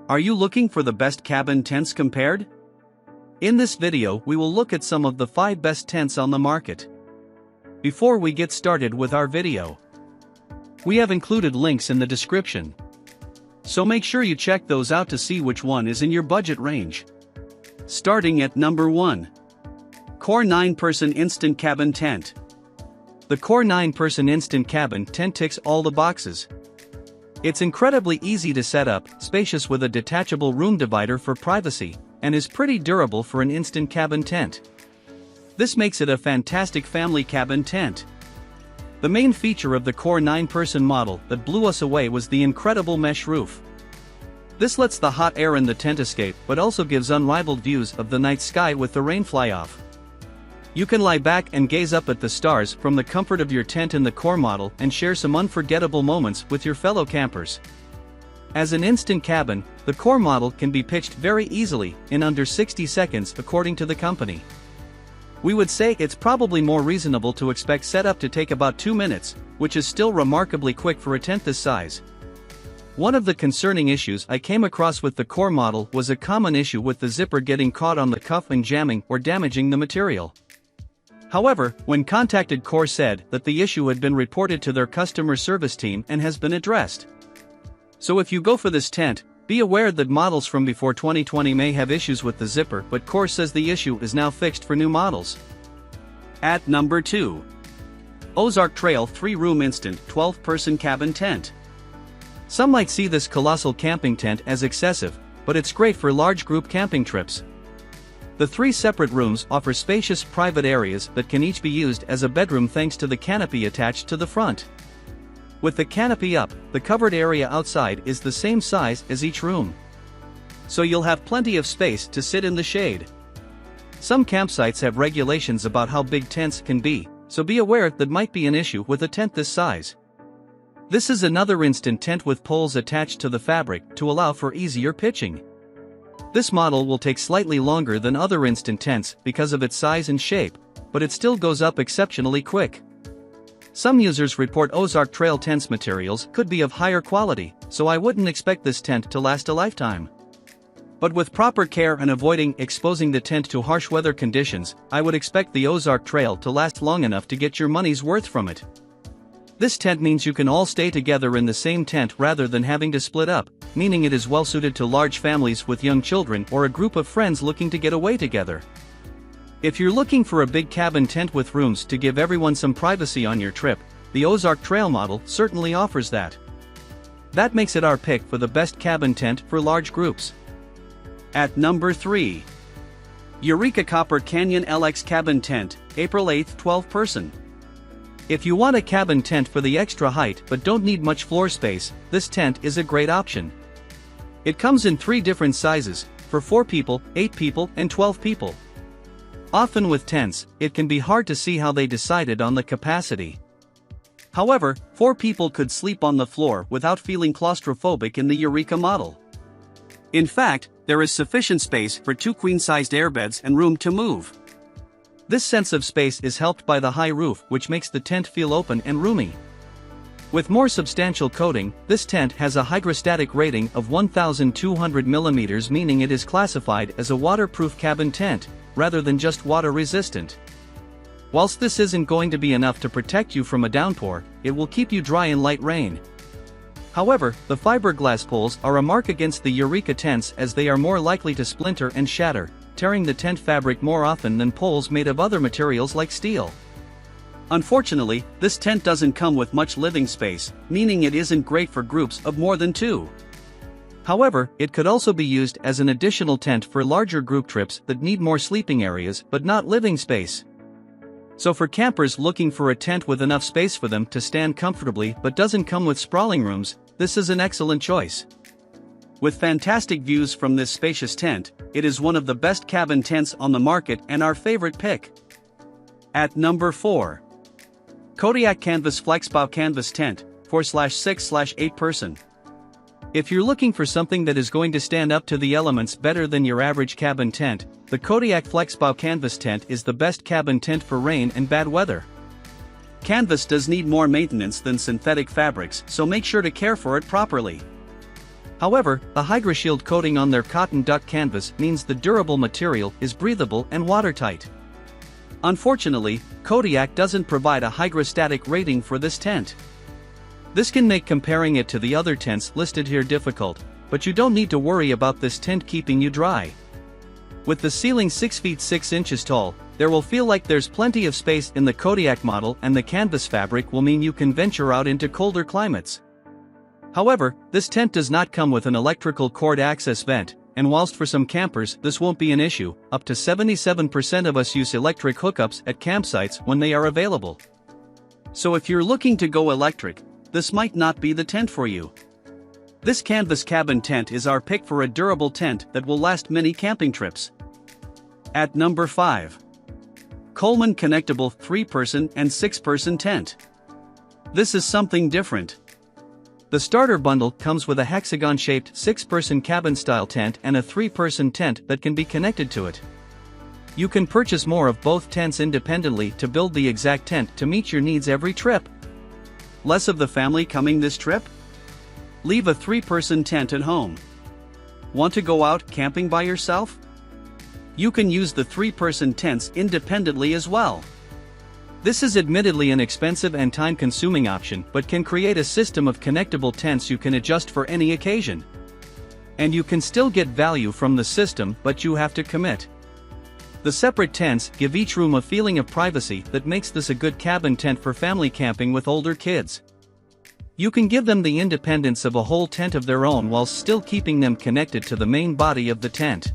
Are you looking for the best cabin tents compared? In this video we will look at some of the 5 best tents on the market. Before we get started with our video, we have included links in the description, so make sure you check those out to see which one is in your budget range. Starting at number 1. Core 9-Person Instant Cabin Tent. The Core 9-Person Instant Cabin Tent ticks all the boxes. It's incredibly easy to set up, spacious with a detachable room divider for privacy, and is pretty durable for an instant cabin tent. This makes it a fantastic family cabin tent. The main feature of the Core 9-Person model that blew us away was the incredible mesh roof. This lets the hot air in the tent escape but also gives unrivaled views of the night sky with the rain fly off. You can lie back and gaze up at the stars from the comfort of your tent in the Core model and share some unforgettable moments with your fellow campers. As an instant cabin, the Core model can be pitched very easily, in under 60 seconds according to the company. We would say it's probably more reasonable to expect setup to take about 2 minutes, which is still remarkably quick for a tent this size. One of the concerning issues I came across with the Core model was a common issue with the zipper getting caught on the cuff and jamming or damaging the material. However, when contacted, Core said that the issue had been reported to their customer service team and has been addressed. So if you go for this tent, be aware that models from before 2020 may have issues with the zipper, but Core says the issue is now fixed for new models. At number 2. Ozark Trail 3-Room Instant 12-Person Cabin Tent. Some might see this colossal camping tent as excessive, but it's great for large group camping trips. The 3 separate rooms offer spacious private areas that can each be used as a bedroom thanks to the canopy attached to the front. With the canopy up, the covered area outside is the same size as each room, so you'll have plenty of space to sit in the shade. Some campsites have regulations about how big tents can be, so be aware that might be an issue with a tent this size. This is another instant tent with poles attached to the fabric to allow for easier pitching. This model will take slightly longer than other instant tents because of its size and shape, but it still goes up exceptionally quick. Some users report Ozark Trail tents materials could be of higher quality, so I wouldn't expect this tent to last a lifetime. But with proper care and avoiding exposing the tent to harsh weather conditions, I would expect the Ozark Trail to last long enough to get your money's worth from it. This tent means you can all stay together in the same tent rather than having to split up, meaning it is well suited to large families with young children or a group of friends looking to get away together. If you're looking for a big cabin tent with rooms to give everyone some privacy on your trip, the Ozark Trail model certainly offers that. That makes it our pick for the best cabin tent for large groups. At number 3. Eureka Copper Canyon LX Cabin Tent, April 8 12-Person. If you want a cabin tent for the extra height but don't need much floor space, this tent is a great option. It comes in 3 different sizes, for 4 people, 8 people, and 12 people. Often with tents, it can be hard to see how they decided on the capacity. However, 4 people could sleep on the floor without feeling claustrophobic in the Eureka model. In fact, there is sufficient space for 2 queen-sized airbeds and room to move. This sense of space is helped by the high roof, which makes the tent feel open and roomy. With more substantial coating, this tent has a hydrostatic rating of 1,200 mm, meaning it is classified as a waterproof cabin tent, rather than just water-resistant. Whilst this isn't going to be enough to protect you from a downpour, it will keep you dry in light rain. However, the fiberglass poles are a mark against the Eureka tents as they are more likely to splinter and shatter, tearing the tent fabric more often than poles made of other materials like steel. Unfortunately, this tent doesn't come with much living space, meaning it isn't great for groups of more than 2. However, it could also be used as an additional tent for larger group trips that need more sleeping areas but not living space. So for campers looking for a tent with enough space for them to stand comfortably but doesn't come with sprawling rooms, this is an excellent choice. With fantastic views from this spacious tent, it is one of the best cabin tents on the market and our favorite pick. At number 4. Kodiak Canvas Flexbow Canvas Tent, 4/6/8-Person. If you're looking for something that is going to stand up to the elements better than your average cabin tent, the Kodiak Flexbow Canvas Tent is the best cabin tent for rain and bad weather. Canvas does need more maintenance than synthetic fabrics, so make sure to care for it properly. However, the HydraShield coating on their cotton duck canvas means the durable material is breathable and watertight. Unfortunately, Kodiak doesn't provide a hygrostatic rating for this tent. This can make comparing it to the other tents listed here difficult, but you don't need to worry about this tent keeping you dry. With the ceiling 6 feet 6 inches tall, there will feel like there's plenty of space in the Kodiak model, and the canvas fabric will mean you can venture out into colder climates. However, this tent does not come with an electrical cord access vent, and whilst for some campers this won't be an issue, up to 77% of us use electric hookups at campsites when they are available. So if you're looking to go electric, this might not be the tent for you. This canvas cabin tent is our pick for a durable tent that will last many camping trips. At number 5. Coleman Connectable 3-person and 6-person tent. This is something different. The starter bundle comes with a hexagon-shaped 6-person cabin-style tent and a 3-person tent that can be connected to it. You can purchase more of both tents independently to build the exact tent to meet your needs every trip. Less of the family coming this trip? Leave a 3-person tent at home. Want to go out camping by yourself? You can use the 3-person tents independently as well. This is admittedly an expensive and time-consuming option, but can create a system of connectable tents you can adjust for any occasion. And you can still get value from the system, but you have to commit. The separate tents give each room a feeling of privacy that makes this a good cabin tent for family camping with older kids. You can give them the independence of a whole tent of their own while still keeping them connected to the main body of the tent.